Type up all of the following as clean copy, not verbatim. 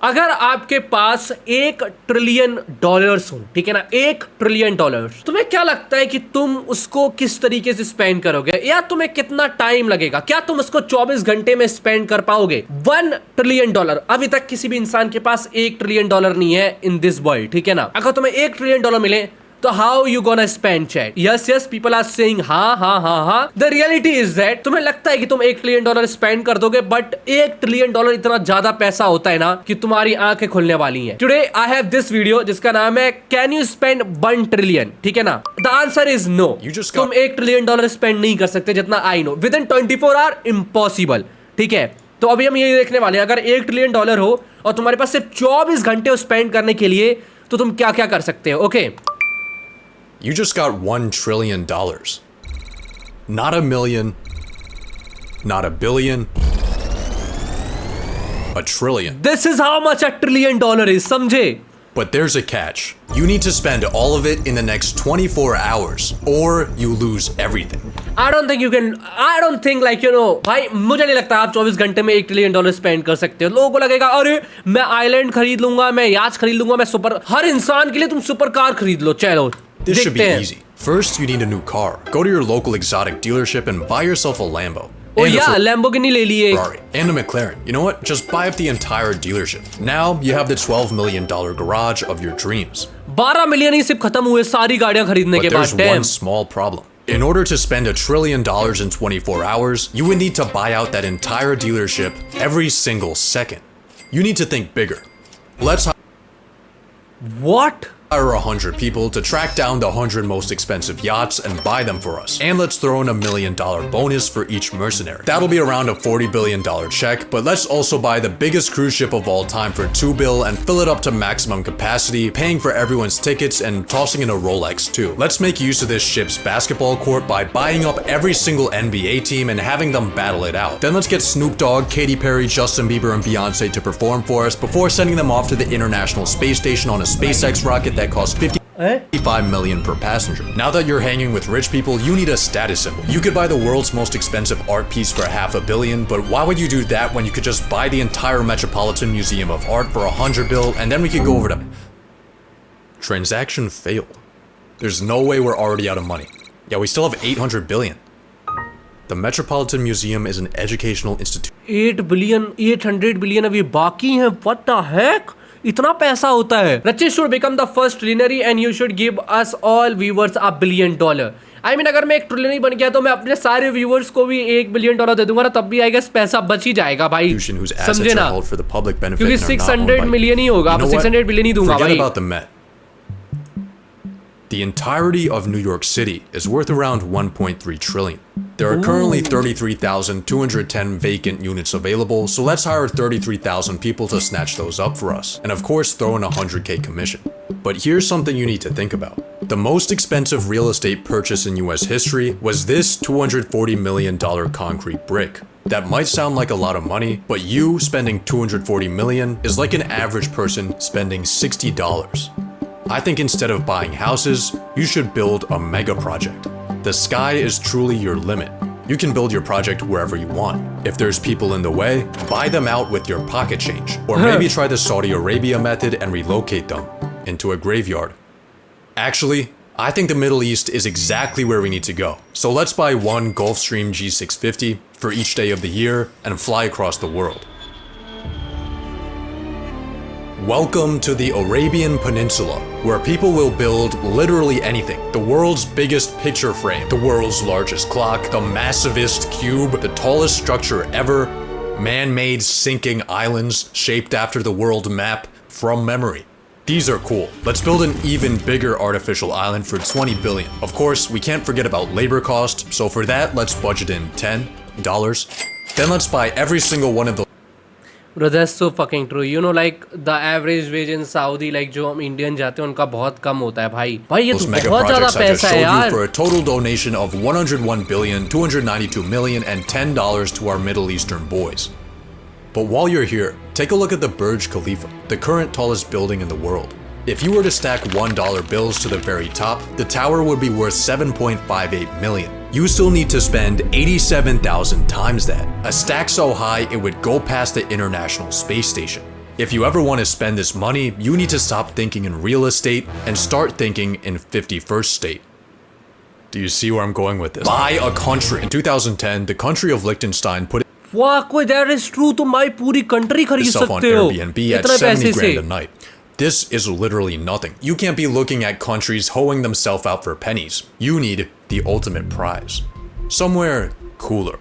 अगर आपके पास $1 ट्रिलियन हो, ठीक है ना, $1 ट्रिलियन, तुम्हें क्या लगता है कि तुम उसको किस तरीके से स्पेंड करोगे, या तुम्हें कितना टाइम लगेगा? क्या तुम उसको 24 घंटे में स्पेंड कर पाओगे? $1 ट्रिलियन, अभी तक किसी भी इंसान के पास $1 ट्रिलियन नहीं है इन दिस वर्ल्ड, ठीक है ना। अगर तुम्हें $1 ट्रिलियन मिले तो how you gonna spend chat? Yes people are saying हाँ। द रियलिटी इज दैट तुम्हें लगता है कि तुम $1 ट्रिलियन स्पेंड कर दोगे, बट $1 ट्रिलियन इतना ज्यादा पैसा होता है ना कि तुम्हारी आंखें खुलने वाली हैं। Today I have this video जिसका नाम है कैन यू स्पेंड 1 ट्रिलियन, ठीक है ना। The answer is no. तुम $1 ट्रिलियन स्पेंड नहीं कर सकते, जितना I know. Within 24 hour impossible, ठीक है। तो अभी हम ये देखने वाले हैं, अगर $1 ट्रिलियन हो और तुम्हारे पास सिर्फ 24 घंटे स्पेंड करने के लिए, तो तुम क्या क्या कर सकते हो। Okay, You just got $1 trillion. Not a million, not a billion, a trillion. This is how much $1 trillion is, समझे? But there's a catch. You need to spend all of it in the next 24 hours, or you lose everything. I don't think you can. I don't think like you know, भाई मुझे नहीं लगता आप 24 घंटे में $1 trillion spend कर सकते हो। लोगों को लगेगा अरे मैं आइलैंड खरीद लूंगा, मैं याच खरीद लूंगा, मैं सुपर, हर इंसान के लिए तुम सुपर कार खरीद लो, चलो। This should be easy. First, you need a new car. Go to your local exotic dealership and buy yourself a Lambo. Oh yeah, Lamborghini ले लिए। Ferrari and a McLaren. You know what? Just buy up the entire dealership. Now you have the $12 million garage of your dreams. 12 million ही सिर्फ खत्म हुए सारी गाड़ियां खरीदने के बाद। But there's one small problem. In order to spend $1 trillion in 24 hours, you would need to buy out that entire dealership every single second. You need to think bigger. Let's What? hire 100 people to track down the 100 most expensive yachts and buy them for us. And let's throw in $1 million bonus for each mercenary. That'll be around a $40 billion check, but let's also buy the biggest cruise ship of all time for $2 billion and fill it up to maximum capacity, paying for everyone's tickets and tossing in a Rolex too. Let's make use of this ship's basketball court by buying up every single NBA team and having them battle it out. Then let's get Snoop Dogg, Katy Perry, Justin Bieber, and Beyonce to perform for us before sending them off to the International Space Station on a SpaceX rocket that costs $55 million per passenger. Now that you're hanging with rich people, you need a status symbol. You could buy the world's most expensive art piece for $500 million, but why would you do that when you could just buy the entire Metropolitan Museum of Art for $100 billion, and then we could go over to... Transaction failed. There's no way we're already out of money. Yeah, we still have $800 billion. The Metropolitan Museum is an educational institution. 8 billion, 800 billion अभी बाकी हैं। What the heck? इतना पैसा होता है। Rachitroo should become the first trillionaire and you should give us all viewers $1 billion. I mean, अगर मैं एक ट्रिलियनरी बन गया तो मैं अपने सारे व्यूअर्स को भी $1 बिलियन दे दूंगा ना, तब भी आई गेस पैसा बच ही जाएगा भाई, समझे ना? क्योंकि 600 मिलियन ही होगा, 600 बिलियन ही दूंगा भाई। The entirety of New York City is worth around $1.3 trillion. There are currently 33,210 vacant units available, so let's hire 33,000 people to snatch those up for us, and of course throw in a $100K commission. But here's something you need to think about. The most expensive real estate purchase in US history was this $240 million concrete brick. That might sound like a lot of money, but you spending $240 million is like an average person spending $60. I think instead of buying houses, you should build a mega project. The sky is truly your limit. You can build your project wherever you want. If there's people in the way, buy them out with your pocket change. Or maybe try the Saudi Arabia method and relocate them into a graveyard. Actually, I think the Middle East is exactly where we need to go. So let's buy one Gulfstream G650 for each day of the year and fly across the world. Welcome to the Arabian Peninsula, where people will build literally anything. The world's biggest picture frame, the world's largest clock, the massivest cube, the tallest structure ever, man-made sinking islands shaped after the world map from memory. These are cool. Let's build an even bigger artificial island for $20 billion. Of course, we can't forget about labor cost, so for that, let's budget in $10. Then let's buy every single one of those. Bro, that's so fucking true. You know, like the average wage in Saudi, like जो हम Indian जाते हैं उनका बहुत कम होता है भाई। भाई ये तो बहुत ज़्यादा पैसा है यार। For a total donation of $101 billion, $292 million, and $10 to our Middle Eastern boys. But while you're here, take a look at the Burj Khalifa, the current tallest building in the world. If you were to stack $1 bills to the very top, the tower would be worth $7.58 million. You still need to spend 87,000 times that. A stack so high it would go past the International Space Station. If you ever want to spend this money, you need to stop thinking in real estate and start thinking in 51st state. Do you see where I'm going with this? Buy a country. In 2010, the country of Liechtenstein put वाह कोई that is true, तुम भाई पूरी country खरीद itself on सकते हो Airbnb at इतने 70 पैसे से grand a night. This is literally nothing. You can't be looking at countries hoeing themselves out for pennies. You need the ultimate prize. Somewhere cooler.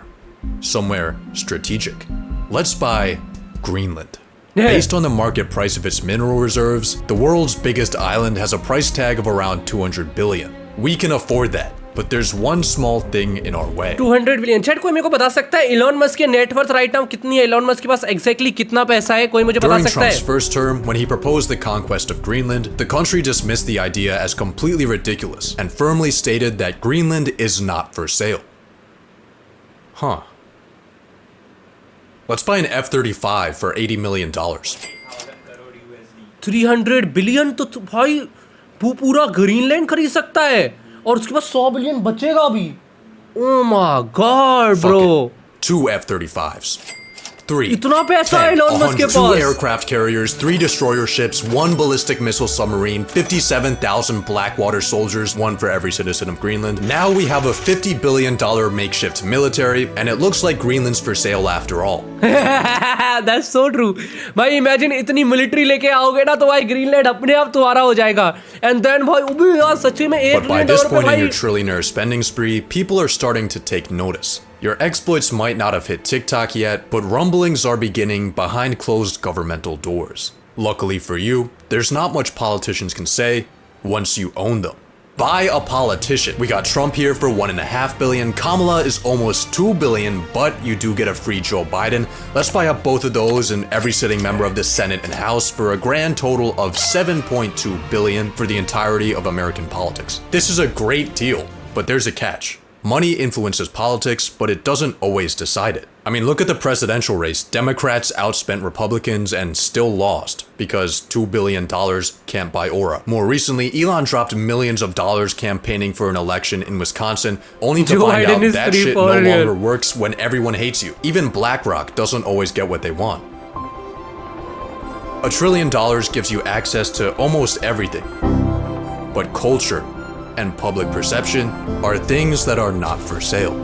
Somewhere strategic. Let's buy Greenland. Based on the market price of its mineral reserves, the world's biggest island has a price tag of around 200 billion. We can afford that, but there's one small thing in our way. 200 billion chat कोई मेरे को बता सकता है Elon Musk के net worth right now कितनी है Elon Musk के पास एग्जैक्टली कितना पैसा है कोई मुझे बता During सकता है Trump's first term, when he proposed the conquest of Greenland, the country dismissed the idea as completely ridiculous and firmly stated that Greenland is not for sale. Huh. Let's buy an F-35 for $80 million. 300 billion तो भाई पूरा Greenland खरीद सकता है और उसके पास 100 billion बचेगा अभी oh my God bro Two F-35s. 3, इतना पैसा 10, है इलॉन मस्क के 102 पास aircraft carriers, 3 destroyer ships, 1 ballistic missile submarine, 57,000 Blackwater soldiers, 1 for every citizen of Greenland. Now we have a $50 billion makeshift military, and it looks like Greenland's for sale after all. That's so true. भाई imagine इतनी military लेके आओगे ना तो भाई Greenland अपने आप तुम्हारा हो जाएगा एंड देन भाई अबे यार सच्ची में $1 But by this billion point in भाई your trillionaire spending spree, people are starting to take notice. Your exploits might not have hit TikTok yet, but rumblings are beginning behind closed governmental doors. Luckily for you, there's not much politicians can say once you own them. Buy a politician. We got Trump here for $1.5 billion. Kamala is almost $2 billion, but you do get a free Joe Biden. Let's buy up both of those and every sitting member of the Senate and House for a grand total of $7.2 billion for the entirety of American politics. This is a great deal, but there's a catch. Money influences politics, but it doesn't always decide it. I mean, look at the presidential race. Democrats outspent Republicans and still lost because $2 billion can't buy aura. More recently, Elon dropped millions of dollars campaigning for an election in Wisconsin, only to find out that shit no longer works when everyone hates you. Even BlackRock doesn't always get what they want. $1 trillion gives you access to almost everything. But culture and public perception are things that are not for sale.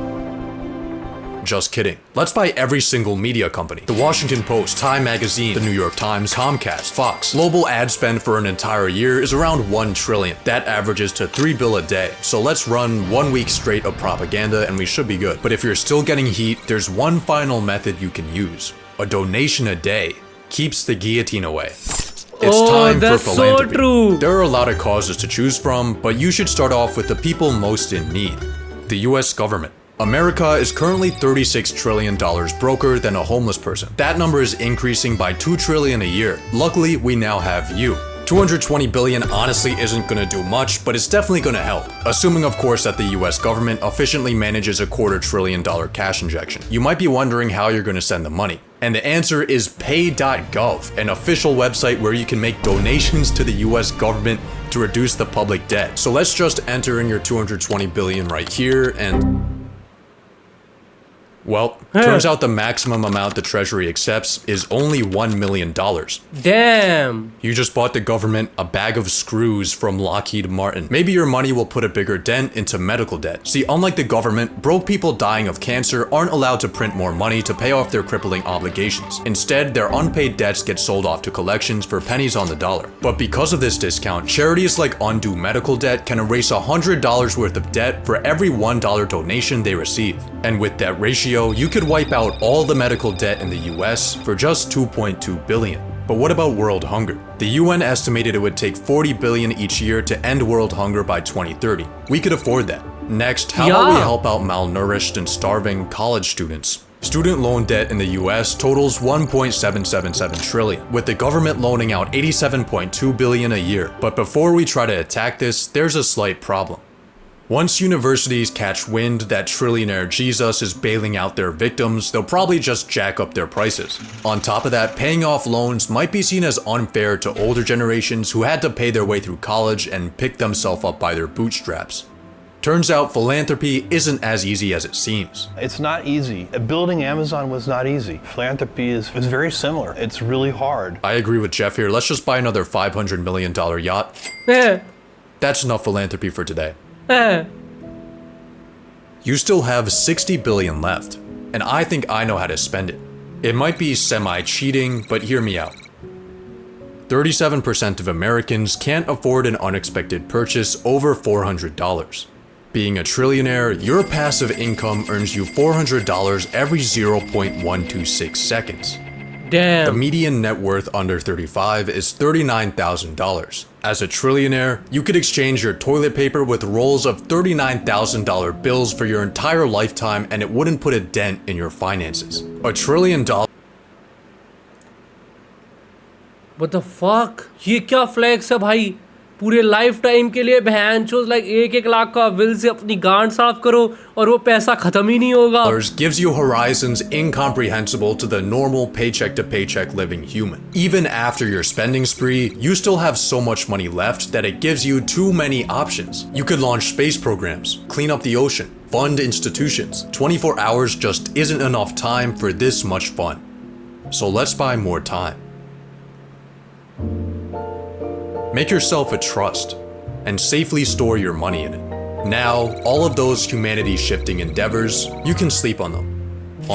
Just kidding. Let's buy every single media company. The Washington Post, Time Magazine, the New York Times, Comcast, Fox. Global ad spend for an entire year is around $1 trillion. That averages to $3 billion a day. So let's run 1 week straight of propaganda and we should be good. But if you're still getting heat, there's one final method you can use. A donation a day keeps the guillotine away. It's time for philanthropy. So true. There are a lot of causes to choose from, but you should start off with the people most in need. The US government. America is currently $36 trillion broker than a homeless person. That number is increasing by $2 trillion a year. Luckily, we now have you. $220 billion honestly isn't gonna do much, but it's definitely gonna help. Assuming, of course, that the US government efficiently manages a $250 billion cash injection. You might be wondering how you're gonna send the money. And the answer is pay.gov, an official website where you can make donations to the US government to reduce the public debt. So let's just enter in your $220 billion right here and... Well, turns out the maximum amount the Treasury accepts is only $1 million. Damn. You just bought the government a bag of screws from Lockheed Martin. Maybe your money will put a bigger dent into medical debt. See, unlike the government, broke people dying of cancer aren't allowed to print more money to pay off their crippling obligations. Instead, their unpaid debts get sold off to collections for pennies on the dollar. But because of this discount, charities like Undo Medical Debt can erase $100 worth of debt for every $1 donation they receive. And with that ratio, you could wipe out all the medical debt in the US for just $2.2 billion. But what about world hunger? The UN estimated it would take $40 billion each year to end world hunger by 2030. We could afford that. Next, how about we help out malnourished and starving college students? Student loan debt in the US totals $1.777 trillion, with the government loaning out $87.2 billion a year. But before we try to attack this, there's a slight problem. Once universities catch wind that trillionaire Jesus is bailing out their victims, they'll probably just jack up their prices. On top of that, paying off loans might be seen as unfair to older generations who had to pay their way through college and pick themselves up by their bootstraps. Turns out philanthropy isn't as easy as it seems. It's not easy. Building Amazon was not easy. Philanthropy is very similar. It's really hard. I agree with Jeff here. Let's just buy another $500 million yacht. That's enough philanthropy for today. You still have 60 billion left, and I think I know how to spend it. It might be semi-cheating, but hear me out. 37% of Americans can't afford an unexpected purchase over $400. Being a trillionaire, your passive income earns you $400 every 0.126 seconds. Damn. The median net worth under 35 is $39,000. As a trillionaire, you could exchange your toilet paper with rolls of $39,000 bills for your entire lifetime and it wouldn't put a dent in your finances. $1 trillion. What the fuck? ये क्या flex है भाई? पूरे life time के लिए बहन चोद like 1-1 lakh का बिल से अपनी गांड साफ करो और वो पैसा खत्म ही नहीं होगा. Gives you horizons incomprehensible to the normal paycheck to paycheck living human. Even after your spending spree, you still have so much money left that it gives you too many options. You could launch space programs, clean up the ocean, fund institutions. 24 hours just isn't enough time for this much fun. So let's buy more time. Make yourself a trust and safely store your money in it. Now, all of those humanity-shifting endeavors, you can sleep on them,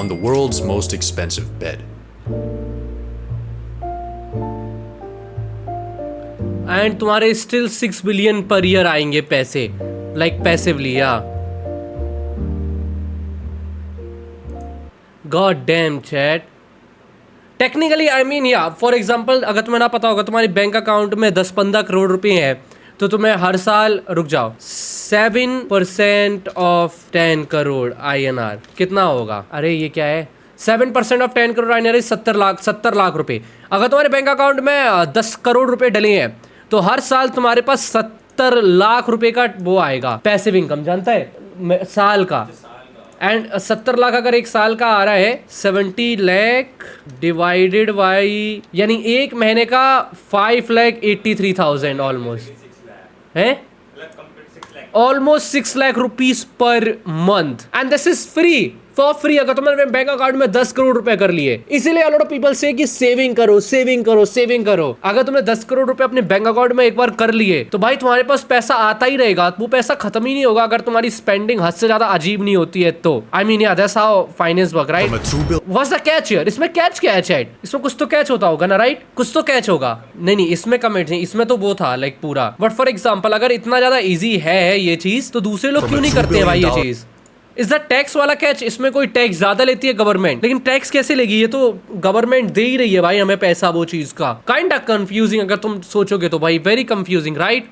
on the world's most expensive bed. And तुम्हारे still 6 billion per year आएंगे पैसे, like passively, yeah. God damn, chat. Technically I mean या for example अगर तुम्हें ना पता होगा तुम्हारी बैंक अकाउंट में 10-15 करोड़ रुपए हैं तो तुम्हें हर साल रुक जाओ 7% ऑफ 10 करोड़ INR कितना होगा? अरे ये क्या है? 7% ऑफ 10 करोड़ INR 70 लाख रुपए. अगर तुम्हारे बैंक अकाउंट में 10 करोड़ रुपए डले हैं तो हर साल तुम्हारे पास 70 लाख रुपए का वो आएगा पैसिव इनकम. जानता है साल का. एंड 70 लाख अगर एक साल का आ रहा है 70 लाख डिवाइडेड बाई यानी एक महीने का 5,83,000 ऑलमोस्ट है almost 6 lakh rupees per month and this is free for free. अगर तुमने बैंक अकाउंट में 10 करोड़ रुपए कर लिए इसीलिए अलॉट ऑफ पीपल से कि सेविंग करो सेविंग करो सेविंग करो. अगर तुमने 10 करोड़ रुपए अपने बैंक अकाउंट में एक बार कर लिए तो भाई तुम्हारे पास पैसा आता ही रहेगा. वो पैसा खत्म ही नहीं होगा अगर तुम्हारी स्पेंडिंग हद से ज्यादा अजीब नहीं होती है तो. आई मीन या that's how finance work right. What's the catch here? इसमें कैच क्या है चैट? इसमें कुछ तो कैच होता होगा ना राइट? कुछ तो कैच होगा. नहीं इसमें कमेंट नहीं, इसमें तो वो था लाइक पूरा. बट फॉर एग्जाम्पल अगर इतना ज्यादा ईजी है ये चीज तो दूसरे लोग क्यों नहीं करते हैं भाई ये चीज? इज द टैक्स वाला कैच. इसमें कोई टैक्स ज्यादा लेती है गवर्नमेंट, लेकिन टैक्स कैसे लेगी? ये तो गवर्नमेंट दे ही रही है भाई हमें पैसा वो चीज का. काइंड ऑफ कंफ्यूजिंग अगर तुम सोचोगे तो भाई, वेरी कंफ्यूजिंग राइट.